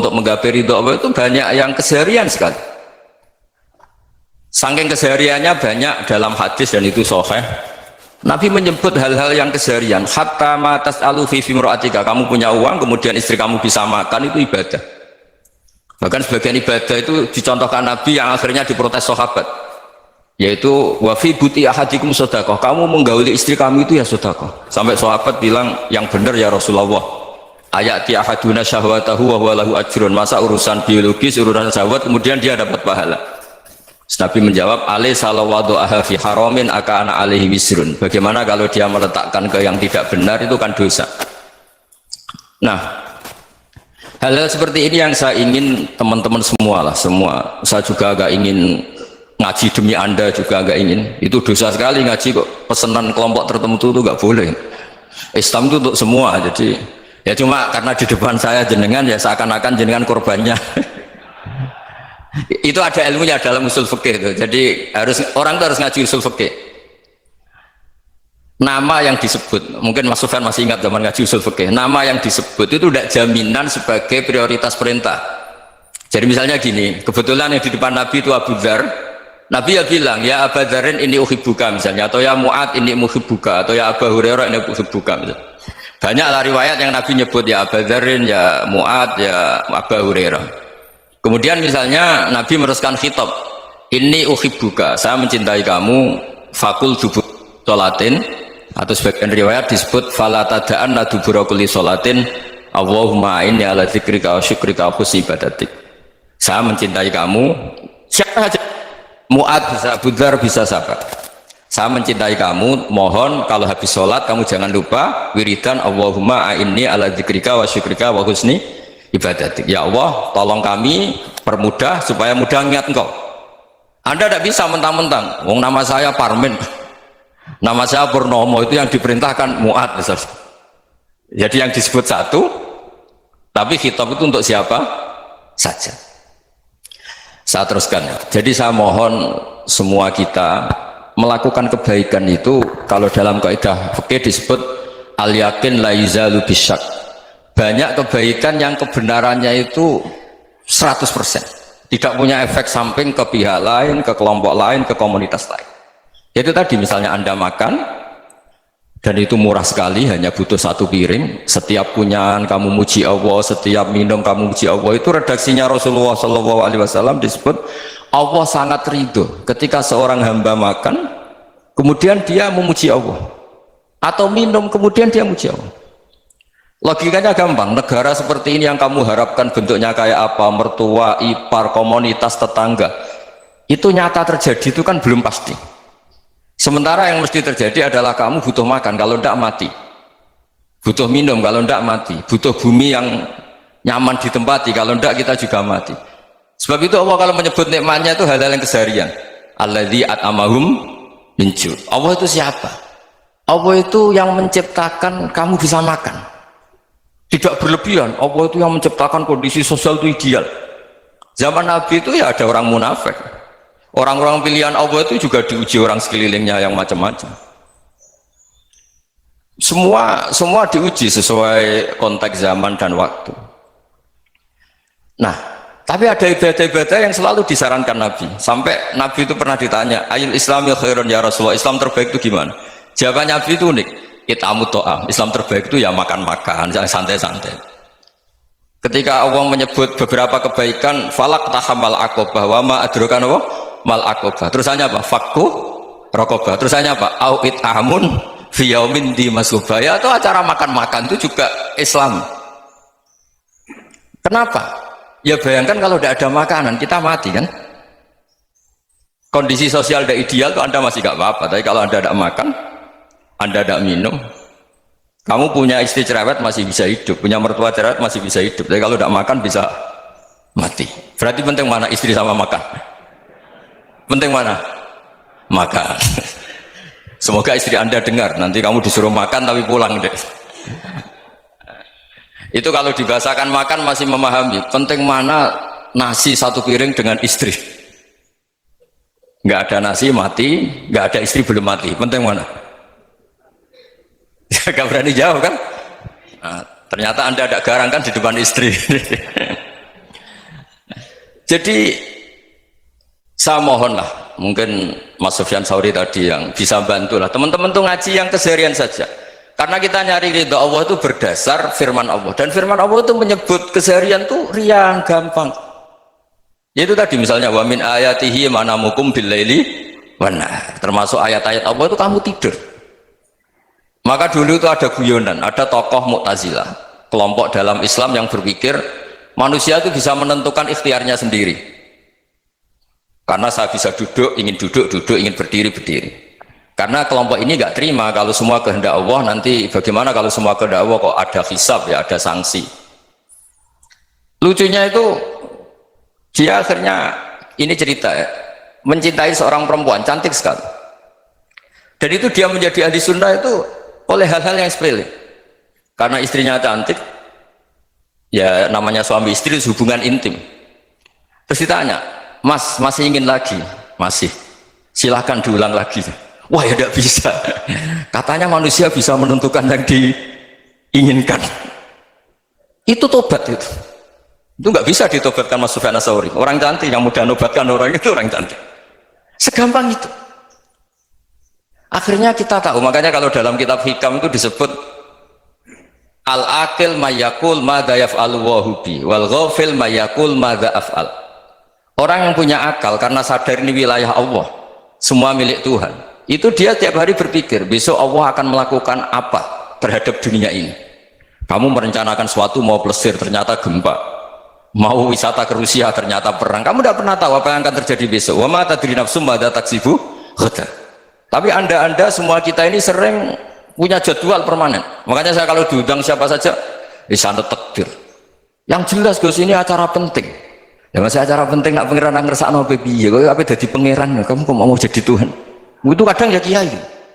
untuk menggapai ridho Allah itu banyak yang keseharian sekali. Saking kesehariannya banyak dalam hadis dan itu sahih. Nabi menyebut hal-hal yang keseharian. Hatta ma tas'alu fi imra'atika, kamu punya uang kemudian istri kamu bisa makan, itu ibadah. Bahkan sebagian ibadah itu dicontohkan Nabi yang akhirnya diprotes sahabat, yaitu wa fi buti ahadikum sedekah, kamu menggauli istri kamu itu ya sedekah. Sampai sahabat bilang, yang benar ya Rasulullah, ayati ahaduna syahwatahu wa huwa lahu ajrun, masa urusan biologis, urusan syahwat kemudian dia dapat pahala. Nabi menjawab, alai salawadu aha fi haramin akana alaihi wisrun, bagaimana kalau dia meletakkan ke yang tidak benar, itu kan dosa. Nah, hal-hal seperti ini yang saya ingin teman-teman semua lah, semua, saya juga agak ingin ngaji demi anda juga agak ingin. Itu dosa sekali ngaji kok pesanan kelompok tertentu itu gak boleh. Islam itu untuk semua, jadi ya cuma karena di depan saya jenengan ya seakan-akan jenengan korbannya. Itu ada ilmunya dalam usul fikih itu. Jadi orang itu harus ngaji usul fikih. Nama yang disebut, mungkin Mas Sufyan masih ingat zaman ngaji usul fikih, nama yang disebut itu tidak jaminan sebagai prioritas perintah. Jadi misalnya gini, kebetulan yang di depan Nabi itu Abu Dzar, Nabi ya bilang, ya Abu Dzarin ini uhibbuka misalnya, atau ya Mu'ad ini uhibbuka, atau ya Abu Hurairah ini uhibbuka misalnya. Banyaklah riwayat yang Nabi nyebut ya Abu Dzarin, ya Mu'ad, ya Abu Hurairah. Kemudian misalnya Nabi meneruskan khitab, ini uhibbuka, saya mencintai kamu, fakul dubur sholatin, atau sebagian riwayat disebut fala tada'an la dubura kulli sholatin Allahumma inni ala dzikrika wa syukrika wa husni ibadatik. Saya mencintai kamu, siapa saja, Mu'ad bisa, Abu Dzar bisa, siapa, saya mencintai kamu, mohon kalau habis sholat kamu jangan lupa wiridan Allahumma inni ala dzikrika wa syukrika wa husni ibadatik. Ya Allah, tolong kami permudah supaya mudah ingat engkau. Anda tidak bisa mentang-mentang, wong nama saya Parmin, nama saya Purnomo, itu yang diperintahkan Mu'ad misalnya. Jadi yang disebut satu, tapi khitab itu untuk siapa saja. Saya teruskan. Jadi saya mohon semua kita melakukan kebaikan itu, kalau dalam kaidah fikih disebut al yakin la yuzalu bisyak. Banyak kebaikan yang kebenarannya itu 100%, tidak punya efek samping ke pihak lain, ke kelompok lain, ke komunitas lain. Itu tadi misalnya Anda makan dan itu murah sekali, hanya butuh satu piring, setiap punyaan kamu muji Allah, setiap minum kamu muji Allah. Itu redaksinya Rasulullah SAW disebut Allah sangat ridho ketika seorang hamba makan kemudian dia memuji Allah, atau minum kemudian dia muji Allah. Logikanya gampang, negara seperti ini yang kamu harapkan bentuknya kayak apa, mertua, ipar, komunitas, tetangga, itu nyata terjadi itu kan belum pasti. Sementara yang mesti terjadi adalah kamu butuh makan, kalau tidak mati, butuh minum, kalau tidak mati, butuh bumi yang nyaman ditempati, kalau tidak kita juga mati. Sebab itu Allah kalau menyebut nikmatnya itu hal-hal yang keseharian. Alladzi at'amahum min ju'. Allah itu siapa? Allah itu yang menciptakan kamu bisa makan, tidak berlebihan. Allah itu yang menciptakan kondisi sosial itu ideal. Zaman Nabi itu ya ada orang munafik, orang-orang pilihan Allah itu juga diuji orang sekelilingnya yang macam-macam. Semua diuji sesuai konteks zaman dan waktu. Nah, tapi ada ibadah-ibadah yang selalu disarankan Nabi. Sampai Nabi itu pernah ditanya, ayil islami khairun ya Rasulullah, Islam terbaik itu gimana? Jawaban Nabi itu unik, itamu to'am, Islam terbaik itu ya makan-makan, jangan santai-santai. Ketika Allah menyebut beberapa kebaikan, falak tahamal akobah, wa ma adrokan wa mal akobah. Terusannya apa? Fakku rokobah. Terusannya apa? Au it'amun fi yaumin di masubah. Ya, atau acara makan-makan itu juga Islam. Kenapa? Ya bayangkan kalau tidak ada makanan, kita mati kan? Kondisi sosial tidak ideal tuh Anda masih gak apa-apa, tapi kalau Anda tidak makan, Anda tidak minum, kamu punya istri cerewet masih bisa hidup, punya mertua cerewet masih bisa hidup, tapi kalau tidak makan bisa mati. Berarti penting mana istri sama makan? Penting mana? Makan. Semoga istri Anda dengar, nanti kamu disuruh makan tapi pulang deh. Itu kalau dibahasakan makan masih memahami. Penting mana nasi satu piring dengan istri? Nggak ada nasi mati, nggak ada istri belum mati. Penting mana? Gak berani jawab kan? Nah, ternyata Anda ada garang kan di depan istri. Jadi saya mohonlah, mungkin Mas Sufyan Sauri tadi yang bisa bantu lah. Teman-teman tuh ngaji yang keseharian saja. Karena kita nyari ridha Allah itu berdasar firman Allah. Dan firman Allah itu menyebut keseharian tuh riang, gampang. Yaitu tadi misalnya wa min ayatihi manamukum billaili wan nahar. Termasuk ayat-ayat Allah itu kamu tidur. Maka dulu itu ada guyonan, ada tokoh Mu'tazilah, kelompok dalam Islam yang berpikir manusia itu bisa menentukan ikhtiarnya sendiri. Karena saya bisa duduk, ingin duduk, ingin berdiri, berdiri. Karena kelompok ini nggak terima kalau semua kehendak Allah, nanti bagaimana kalau semua kehendak Allah kok ada hisab ya, ada sanksi. Lucunya itu dia akhirnya ini cerita ya, mencintai seorang perempuan cantik sekali. Dan itu dia menjadi ahli sunnah itu oleh hal-hal yang sepele. Karena istrinya cantik, ya namanya suami istri hubungan intim. Terus ditanya, Mas masih ingin lagi? Masih. Silahkan diulang lagi. Wah ya tidak bisa. Katanya manusia bisa menentukan yang diinginkan. Itu tobat itu. Itu nggak bisa ditobatkan Mas Sufyan Ats-Tsauri. Orang cantik yang mudah nobatkan orang itu orang cantik. Segampang itu. Akhirnya kita tahu. Makanya kalau dalam kitab Hikam itu disebut al-aqil mayakul madza yaf'alu wa hubi wal ghafil mayakul madza af'al. Orang yang punya akal karena sadar ini wilayah Allah, semua milik Tuhan. Itu dia tiap hari berpikir besok Allah akan melakukan apa terhadap dunia ini. Kamu merencanakan suatu mau plesir ternyata gempa, mau wisata ke Rusia ternyata perang. Kamu tidak pernah tahu apa yang akan terjadi besok. Wa ma tadri nafsum madza taksibu ghadan. Tapi anda semua kita ini sering punya jadwal permanen. Makanya saya kalau diundang siapa saja di sana takdir. Yang jelas Gus ini acara penting. Ya masih acara penting nak pangeran ngersakno piye? Kowe ape dadi pangeran? Kamu kok mau jadi Tuhan? Itu kadang ya kiai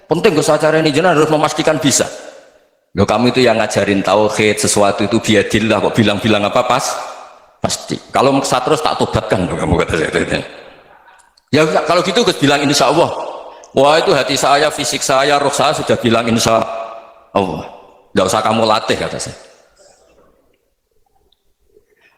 penting ke acara ini jenengan harus memastikan bisa. Loh kamu itu yang ngajarin tauhid sesuatu itu biadillah kok bilang-bilang apa pasti. Kalau saya terus tak tobatkan loh kamu kata saya. Ya kalau gitu Gus bilang insya Allah. Wah itu hati saya, fisik saya, roh saya sudah bilang insya Allah. Tidak usah kamu latih kata saya.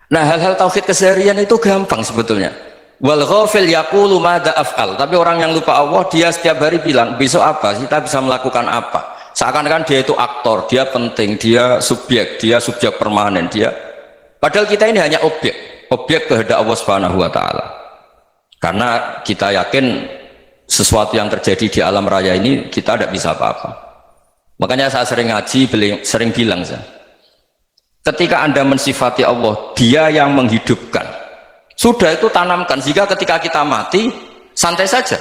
Nah hal-hal tauhid keseharian itu gampang sebetulnya. Wal ghafil yaqulu madza af'al. Tapi orang yang lupa Allah dia setiap hari bilang besok apa? Kita bisa melakukan apa? Seakan-akan dia itu aktor, dia penting, dia subjek permanen, dia. Padahal kita ini hanya objek kehendak Allah Subhanahu wa taala. Karena kita yakin sesuatu yang terjadi di alam raya ini kita tidak bisa apa-apa. Makanya saya sering ngaji, sering bilang saya. Ketika Anda mensifati Allah, Dia yang menghidupkan. Sudah itu tanamkan sehingga ketika kita mati santai saja.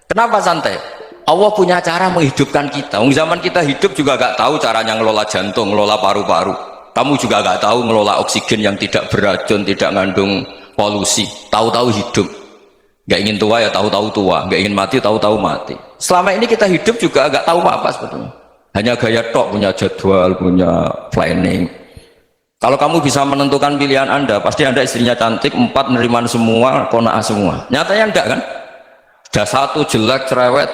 Kenapa santai? Allah punya cara menghidupkan kita. Zaman kita hidup juga gak tahu caranya ngelola jantung, ngelola paru-paru. Kamu juga gak tahu ngelola oksigen yang tidak beracun, tidak mengandung polusi. Tahu-tahu hidup. Gak ingin tua ya tahu-tahu tua, gak ingin mati tahu-tahu mati. Selama ini kita hidup juga gak tahu apa sebetulnya. Hanya gaya tok, punya jadwal, punya planning. Kalau kamu bisa menentukan pilihan Anda, pasti Anda istrinya cantik, 4 neriman semua, kona'ah semua. Nyatanya enggak kan? Sudah 1 jelek, cerewet.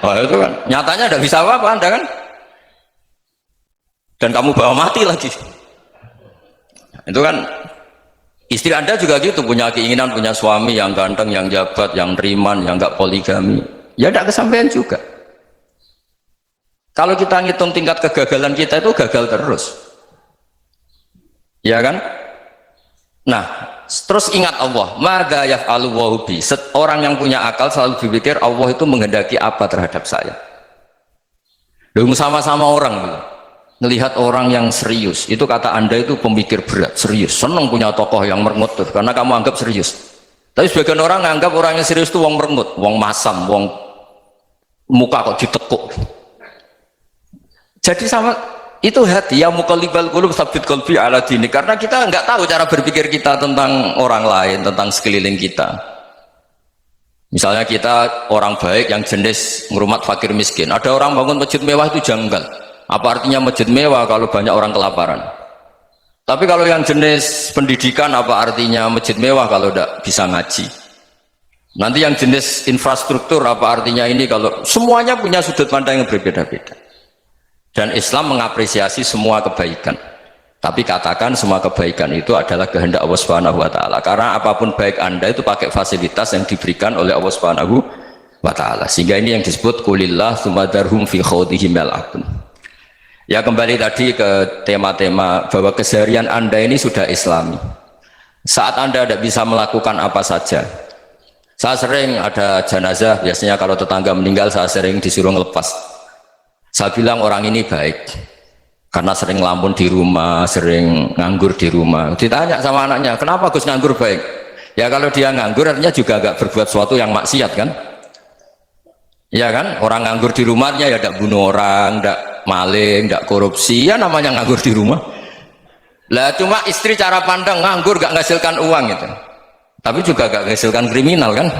Oh itu kan, nyatanya enggak bisa apa-apa Anda kan? Dan kamu bawa mati lagi. Itu kan, istri Anda juga gitu, punya keinginan, punya suami yang ganteng, yang jabat, yang neriman, yang enggak poligami. Ya enggak kesampaian juga. Kalau kita ngitung tingkat kegagalan kita itu gagal terus. Ya kan? Nah, terus ingat Allah, madza yaf'alu wa hubi. Orang yang punya akal selalu berpikir Allah itu menghendaki apa terhadap saya. Dong sama-sama orang gitu. Melihat orang yang serius, itu kata Anda itu pemikir berat, serius, senang punya tokoh yang merengut tuh, karena kamu anggap serius. Tapi sebagian orang anggap orang yang serius itu wong merengut, wong masam, wong muka kok ditekuk. Jadi sama itu hati yang muqallibal qulub tsabbit qalbi ala dini, karena kita nggak tahu cara berpikir kita tentang orang lain, tentang sekeliling kita. Misalnya kita orang baik yang jenis ngurmat fakir miskin, ada orang bangun masjid mewah itu janggal. Apa artinya masjid mewah kalau banyak orang kelaparan? Tapi kalau yang jenis pendidikan, apa artinya masjid mewah kalau tidak bisa ngaji? Nanti yang jenis infrastruktur, apa artinya ini kalau semuanya punya sudut pandang yang berbeda-beda. Dan Islam mengapresiasi semua kebaikan. Tapi katakan semua kebaikan itu adalah kehendak Allah Subhanahu wa taala. Karena apapun baik Anda itu pakai fasilitas yang diberikan oleh Allah Subhanahu wa taala. Sehingga ini yang disebut qulillah tsumma darhum fi khawdihim yal'abun. Ya, kembali tadi ke tema-tema bahwa keseharian Anda ini sudah Islami. Saat Anda tidak bisa melakukan apa saja. Saya sering ada jenazah, biasanya kalau tetangga meninggal saya sering disuruh ngelepas. Saya bilang orang ini baik. Karena sering ngelamun di rumah, sering nganggur di rumah. Ditanya sama anaknya, kenapa Gus nganggur baik? Ya kalau dia nganggur artinya juga agak berbuat sesuatu yang maksiat kan? Ya kan? Orang nganggur di rumahnya ya tidak bunuh orang, tidak maling, tidak korupsi, ya namanya nganggur di rumah. Lah cuma istri cara pandang nganggur gak menghasilkan uang itu. Tapi juga gak menghasilkan kriminal kan?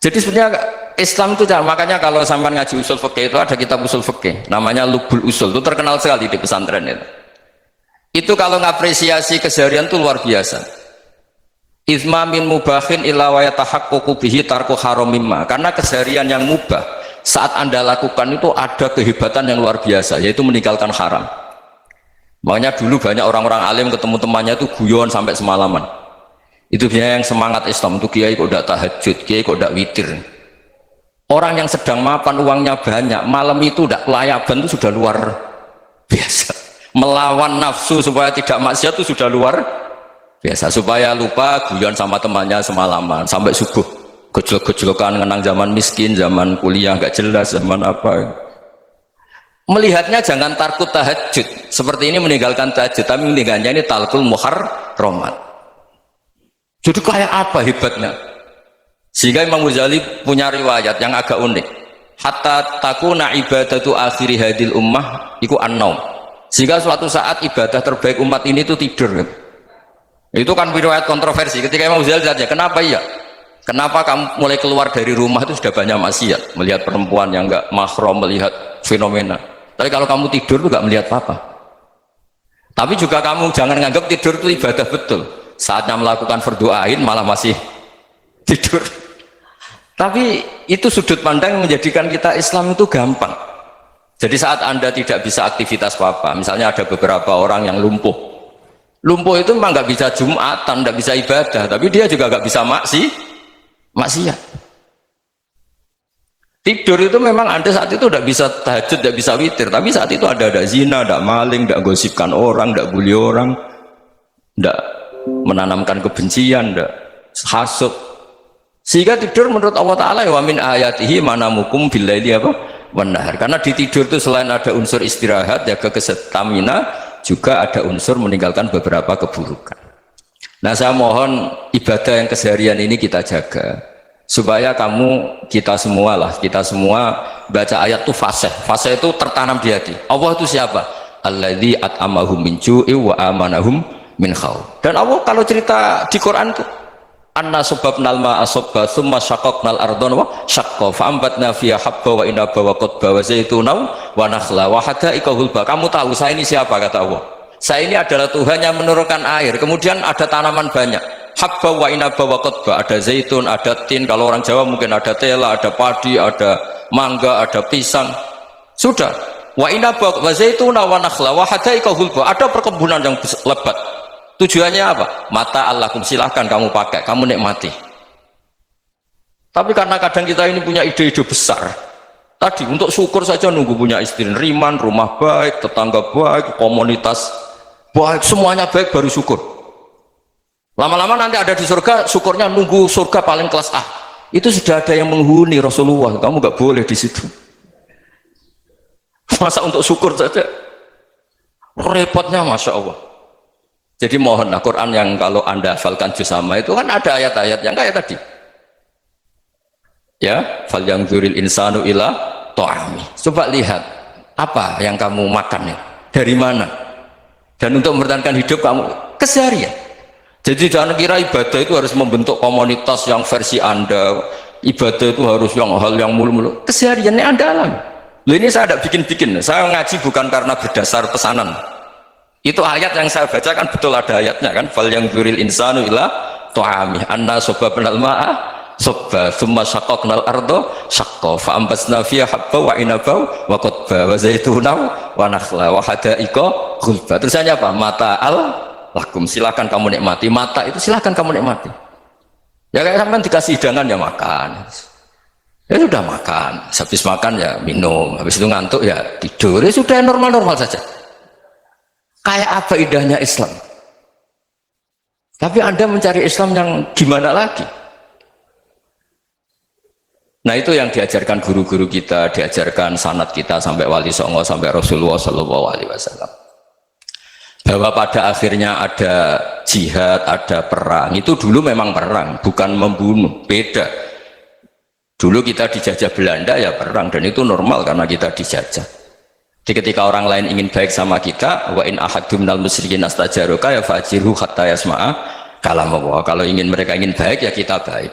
Jadi sebenarnya Islam itu, makanya kalau sampai ngaji usul fikih itu ada kitab usul fikih namanya Lubul Usul, itu terkenal sekali di pesantren itu kalau ngapresiasi keseharian itu luar biasa. Izma min mubahin illa wa yatahaqqaqu bihi tarku haramimma, karena keseharian yang mubah saat Anda lakukan itu ada kehebatan yang luar biasa, yaitu meninggalkan haram. Makanya dulu banyak orang-orang alim ketemu temannya itu guyon sampai semalaman. Itu biasanya yang semangat Islam itu, kiai kok tidak tahajud, kiai kok tidak witir. Orang yang sedang mapan uangnya banyak, malam itu tidak kelayaban itu sudah luar biasa. Melawan nafsu supaya tidak maksiat itu sudah luar biasa. Supaya lupa guyon sama temannya semalaman sampai subuh, gejlok-gejlokan ngenang zaman miskin, zaman kuliah nggak jelas, zaman apa. Melihatnya jangan takut tahajud seperti ini, meninggalkan tahajud, tapi meninggalkannya ini talqul muharramat. Jadi kayak apa hebatnya? Sehingga Imam Ghazali punya riwayat yang agak unik. Hatta takuna ibadatu akhiri hadil ummah iku an-naum. Sehingga suatu saat ibadah terbaik umat ini itu tidur. Itu kan riwayat kontroversi. Ketika Imam Ghazali tanya, kenapa iya? Kenapa kamu mulai keluar dari rumah itu sudah banyak maksiat, melihat perempuan yang enggak mahram, melihat fenomena. Tapi kalau kamu tidur itu enggak melihat apa-apa. Tapi juga kamu jangan nganggap tidur itu ibadah betul. Saatnya melakukan fardu ain malah masih tidur. Tapi itu sudut pandang yang menjadikan kita Islam itu gampang. Jadi saat Anda tidak bisa aktivitas apa-apa, misalnya ada beberapa orang yang lumpuh itu memang nggak bisa Jumatan, nggak bisa ibadah, tapi dia juga nggak bisa maksiat. Tidur itu memang Anda saat itu tidak bisa tahajud, tidak bisa witir, tapi saat itu ada zina, ada maling, tidak gosipkan orang, tidak bully orang, tidak menanamkan kebencian, tidak hasud. Sehingga tidur menurut Allah Ta'ala wa min ayatihi manamukum billaili apa wanahar. Karena di tidur itu selain ada unsur istirahat, jaga kestamina, juga ada unsur meninggalkan beberapa keburukan. Nah, saya mohon ibadah yang keseharian ini kita jaga supaya kita semua baca ayat itu fase itu tertanam di hati. Allah itu siapa? Alladzi at'amahum min ju'i wa amanahum min khauf. Dan Allah kalau cerita di Quran itu anna sababnal ma'a sabba thumma syaqaqnal ardha wa syaqqa fa'ambatna fiha habba wa inaba wa qadba wa zaituna wa nakhla wa hada'iqa hulba. Kamu tahu saya ini siapa, kata Allah? Saya ini adalah Tuhan yang menurunkan air, kemudian ada tanaman banyak, habba wa inaba wa qadba, ada zaitun, ada tin, kalau orang Jawa mungkin ada tela, ada padi, ada mangga, ada pisang. Sudah, wa inaba wa zaituna wa nakhla wa hada'iqa hulba, ada perkebunan yang lebat. Tujuannya apa? Mata Allahkum, silahkan kamu pakai, kamu nikmati. Tapi karena kadang kita ini punya ide-ide besar, tadi untuk syukur saja nunggu punya istri riman, rumah baik, tetangga baik, komunitas baik, semuanya baik baru syukur. Lama-lama nanti ada di surga, syukurnya nunggu surga paling kelas A. Itu sudah ada yang menghuni Rasulullah, kamu nggak boleh di situ. Masa untuk syukur saja repotnya, Masya Allah. Jadi mohonlah Quran yang kalau Anda hafalkan juz sama itu kan ada ayat-ayat yang kayak tadi. Ya, fal yang dzuril insanu ila ta'ami. Coba lihat apa yang kamu makan ya, dari mana? Dan untuk mempertahankan hidup kamu keseharian. Jadi jangan kira ibadah itu harus membentuk komunitas yang versi Anda. Ibadah itu harus hal yang mulu-mulu. Kesehariannya Anda alami. Loh, ini saya tidak bikin-bikin. Saya ngaji bukan karena berdasar pesanan. Itu ayat yang saya baca kan betul ada ayatnya kan, fal yang dzuril insanu ila ta'ami anna sababnal ma'a sabba thumma syaqqaqnal arda syaqqa fa ambasna fiha habba wa inaba wa qadba wa zaituna wa nakhla wa hadaiqa ghulba. Terusannya apa? Mata'al lakum, silakan kamu nikmati. Mata itu silakan kamu nikmati. Ya kayak sampean dikasih hidangan ya makan. Ya sudah makan, habis makan ya minum, habis itu ngantuk ya tidur. Ya sudah normal-normal saja. Kayak apa indahnya Islam. Tapi Anda mencari Islam yang gimana lagi? Nah itu yang diajarkan guru-guru kita, diajarkan sanad kita sampai Wali Songo, sampai Rasulullah SAW. Bahwa pada akhirnya ada jihad, ada perang. Itu dulu memang perang, bukan membunuh, beda. Dulu kita dijajah Belanda ya perang, dan itu normal karena kita dijajah. Jadi ketika orang lain ingin baik sama kita, wa in ahadum minal musyrikin astajaruka ya fajirhu hatta yasma'a kalam Allah. Kalau mereka ingin baik ya kita baik.